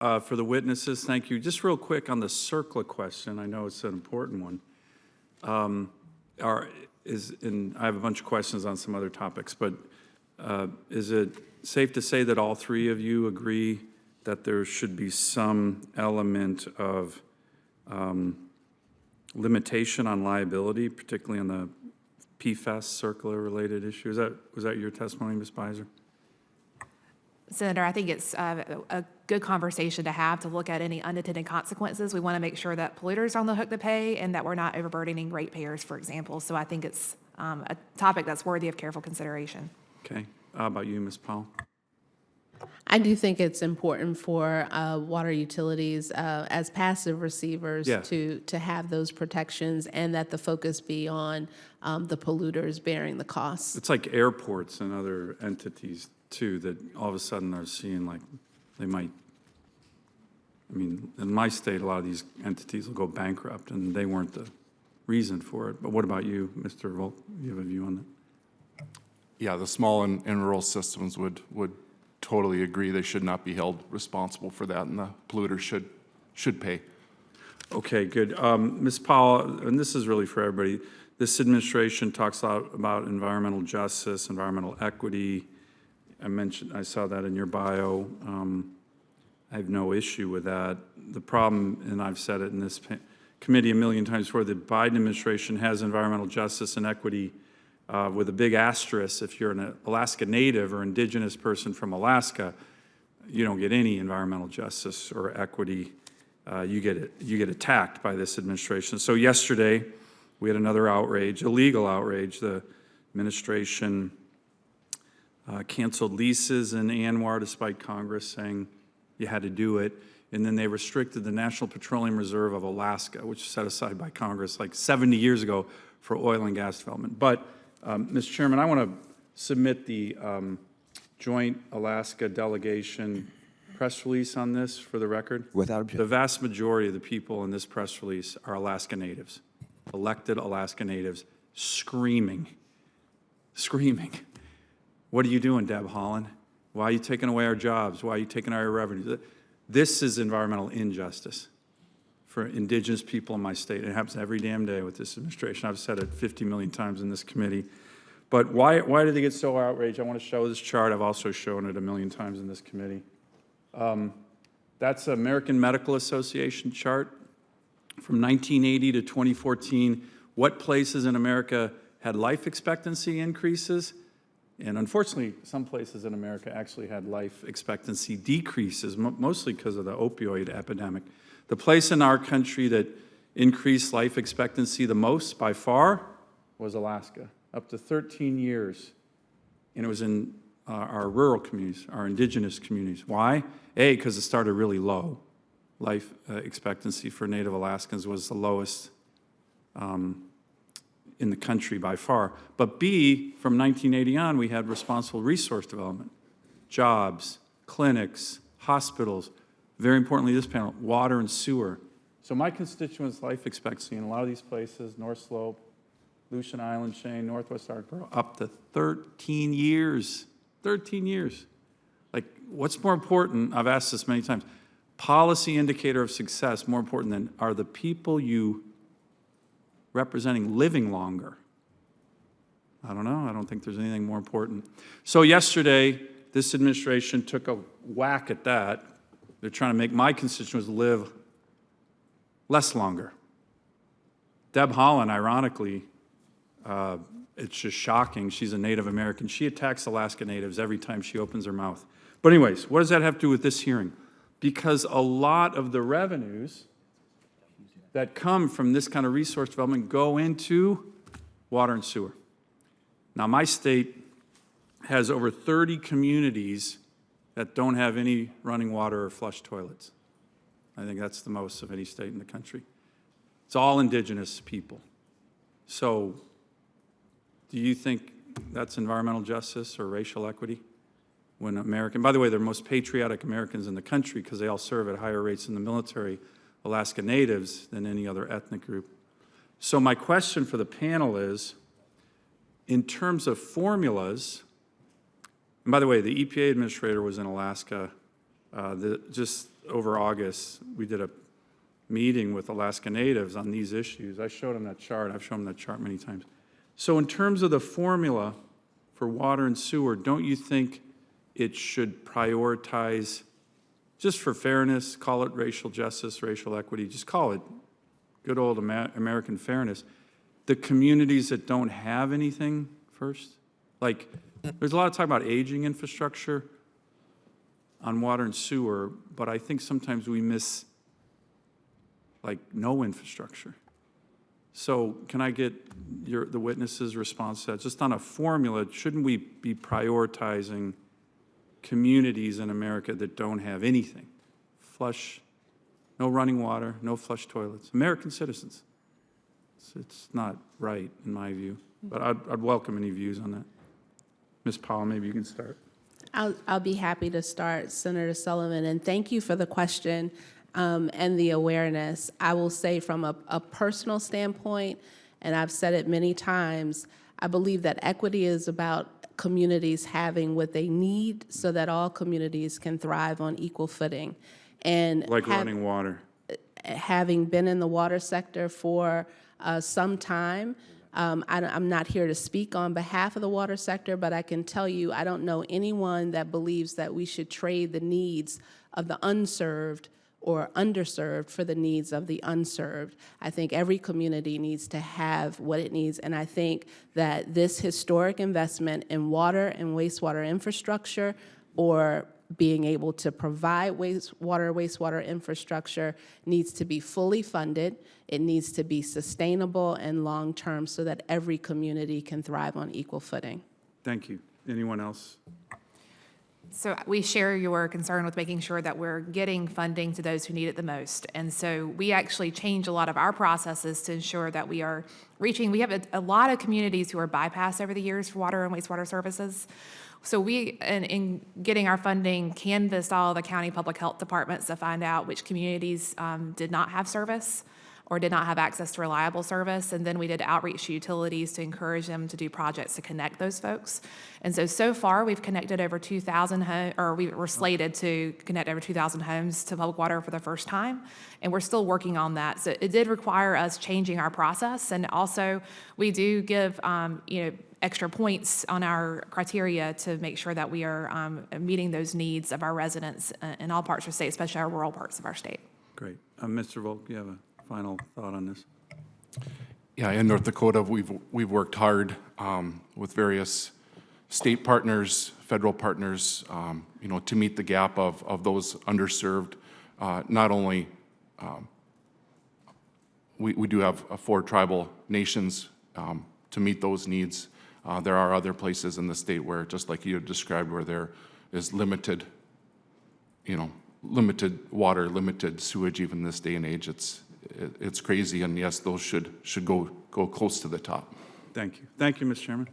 For the witnesses, thank you. Just real quick on the CERCLA question, I know it's an important one. And I have a bunch of questions on some other topics, but is it safe to say that all three of you agree that there should be some element of limitation on liability, particularly on the PFAS CERCLA-related issue? Was that your testimony, Ms. Beiser? Senator, I think it's a good conversation to have to look at any unintended consequences. We want to make sure that polluters are on the hook to pay and that we're not overburdening ratepayers, for example. So I think it's a topic that's worthy of careful consideration. Okay. How about you, Ms. Powell? I do think it's important for water utilities as passive receivers to have those protections, and that the focus be on the polluters bearing the costs. It's like airports and other entities too, that all of a sudden are seeing like they might, I mean, in my state, a lot of these entities will go bankrupt, and they weren't the reason for it. But what about you, Mr. Volk? You have a view on that? Yeah, the small and rural systems would totally agree. They should not be held responsible for that, and the polluters should pay. Okay, good. Ms. Powell, and this is really for everybody, this administration talks a lot about environmental justice, environmental equity. I saw that in your bio. I have no issue with that. The problem, and I've said it in this committee a million times before, the Biden administration has environmental justice and equity with a big asterisk. If you're an Alaska Native or indigenous person from Alaska, you don't get any environmental justice or equity. You get attacked by this administration. So yesterday, we had another outrage, illegal outrage. The administration canceled leases in ANWR despite Congress saying you had to do it. And then they restricted the National Petroleum Reserve of Alaska, which was set aside by Congress like 70 years ago for oil and gas development. But, Mr. Chairman, I want to submit the joint Alaska delegation press release on this for the record. Without objection. The vast majority of the people in this press release are Alaska Natives, elected Alaska Natives, screaming. What are you doing, Deb Haaland? Why are you taking away our jobs? Why are you taking our revenues? This is environmental injustice for indigenous people in my state. It happens every damn day with this administration. I've said it 50 million times in this committee. But why do they get so outraged? I want to show this chart. I've also shown it a million times in this committee. That's the American Medical Association chart from 1980 to 2014. What places in America had life expectancy increases? And unfortunately, some places in America actually had life expectancy decreases, mostly because of the opioid epidemic. The place in our country that increased life expectancy the most by far was Alaska, up to 13 years. And it was in our rural communities, our indigenous communities. Why? A, because it started really low. Life expectancy for Native Alaskans was the lowest in the country by far. But B, from 1980 on, we had responsible resource development, jobs, clinics, hospitals, very importantly this panel, water and sewer. So my constituents' life expectancy in a lot of these places, North Slope, Lucian Island Chain, Northwest Arcborough, up to 13 years. 13 years. Like, what's more important, I've asked this many times, policy indicator of success more important than are the people you representing living longer? I don't know. I don't think there's anything more important. So yesterday, this administration took a whack at that. They're trying to make my constituents live less longer. Deb Haaland, ironically, it's just shocking. She's a Native American. She attacks Alaska Natives every time she opens her mouth. But anyways, what does that have to do with this hearing? Because a lot of the revenues that come from this kind of resource development go into water and sewer. Now, my state has over 30 communities that don't have any running water or flush toilets. I think that's the most of any state in the country. It's all indigenous people. So, do you think that's environmental justice or racial equity? When by the way, they're the most patriotic Americans in the country because they all serve at higher rates in the military, Alaska Natives, than any other ethnic group. So my question for the panel is, in terms of formulas, and by the way, the EPA administrator was in Alaska just over August, we did a meeting with Alaska Natives on these issues. I showed them that chart. I've shown them that chart many times. So in terms of the formula for water and sewer, don't you think it should prioritize, just for fairness, call it racial justice, racial equity, just call it good old American fairness, the communities that don't have anything first? Like, there's a lot of talk about aging infrastructure on water and sewer, but I think sometimes we miss, like, no infrastructure. So can I get the witness's response to that? Just on a formula, shouldn't we be prioritizing communities in America that don't have anything? Flush, no running water, no flush toilets. American citizens. It's not right, in my view. But I'd welcome any views on that. Ms. Powell, maybe you can start. I'll be happy to start, Senator Sullivan, and thank you for the question and the awareness. I will say from a personal standpoint, and I've said it many times, I believe that equity is about communities having what they need so that all communities can thrive on equal footing. And Like running water. having been in the water sector for some time, I'm not here to speak on behalf of the water sector, but I can tell you I don't know anyone that believes that we should trade the needs of the unserved or underserved for the needs of the unserved. I think every community needs to have what it needs, and I think that this historic investment in water and wastewater infrastructure, or being able to provide wastewater infrastructure, needs to be fully funded. It needs to be sustainable and long-term so that every community can thrive on equal footing. Thank you. Anyone else? So we share your concern with making sure that we're getting funding to those who need it the most. And so we actually change a lot of our processes to ensure that we are reaching. We have a lot of communities who are bypassed over the years for water and wastewater services. So we, in getting our funding, canvassed all the county public health departments to find out which communities did not have service or did not have access to reliable service. And then we did outreach to utilities to encourage them to do projects to connect those folks. And so far, we've connected over 2,000 homes, or we were slated to connect over 2,000 homes to public water for the first time. And we're still working on that. So it did require us changing our process. And also, we do give, extra points on our criteria to make sure that we are meeting those needs of our residents in all parts of the state, especially our rural parts of our state. Great. Mr. Volk, you have a final thought on this? Yeah, in North Dakota, we've worked hard with various state partners, federal partners, to meet the gap of those underserved. Not only we do have 4 tribal nations to meet those needs. There are other places in the state where, just like you described, where there is limited water, limited sewage. Even this day and age, it's crazy. And yes, those should go close to the top. Thank you. Thank you, Mr. Chairman.